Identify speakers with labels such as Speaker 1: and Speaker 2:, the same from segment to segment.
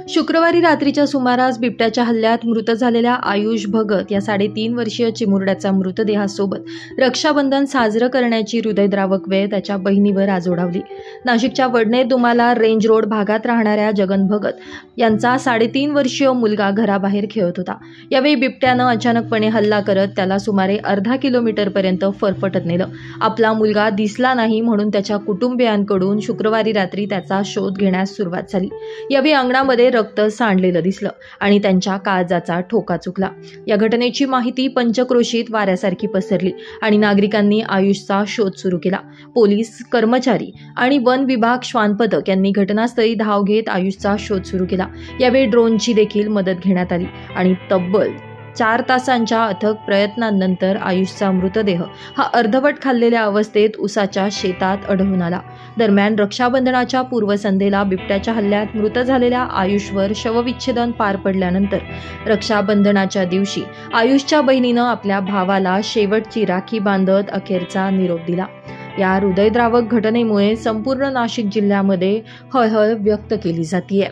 Speaker 1: शुक्रवारी रात्रीच्या सुमारास बिबट्याच्या हल्ल्यात मृत झालेल्या आयुष भगत या 3.5 वर्षीय चिमुरड्याचा मृतदेहासोबत रक्षाबंधन साजरं करण्याची हृदयद्रावक वेळ त्याच्या बहिणीवर आज ओढावली. नाशिकच्या वडनेर दुमाला रेंज रोड भागात राहणाऱ्या जगन भगत यांचा 3.5 वर्षीय मुलगा घराबाहेर खेळत होता. यावेळी बिबट्यानं अचानकपणे हल्ला करत त्याला सुमारे अर्धा किलोमीटरपर्यंत फरफटत नेलं. आपला मुलगा दिसला नाही म्हणून त्याच्या कुटुंबियांकडून शुक्रवारी रात्री त्याचा शोध घेण्यास सुरुवात झाली. यावेळी अंगणामध्ये रक्त सांडलेलं दिसलं आणि त्यांच्या काळजाचा ठोका चुकला. या घटनेची माहिती पंचक्रोशीत वाऱ्यासारखी पसरली आणि नागरिकांनी आयुषचा शोध सुरू केला. पोलीस कर्मचारी आणि वन विभाग श्वान पथक यांनी घटनास्थळी धाव घेत आयुषचा शोध सुरू केला. यावेळी ड्रोनची देखील मदत घेण्यात आली आणि तब्बल 4 तासांच्या अथक प्रयत्नांनंतर आयुषचा मृतदेह हा अर्धवट खाल्लेल्या अवस्थेत उसाच्या शेतात आढळून आला. दरम्यान रक्षाबंधनाच्या पूर्वसंध्येला बिबट्याच्या हल्ल्यात मृत झालेल्या आयुषवर शवविच्छेदन पार पडल्यानंतर रक्षाबंधनाच्या दिवशी आयुषच्या बहिणीनं आपल्या भावाला शेवटची राखी बांधत अखेरचा निरोप दिला. या हृदयद्रावक घटनेमुळे संपूर्ण नाशिक जिल्ह्यामध्ये हळहळ व्यक्त केली जातीये.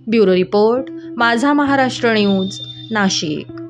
Speaker 1: ब्युरो रिपोर्ट, माझा महाराष्ट्र न्यूज, नाशिक.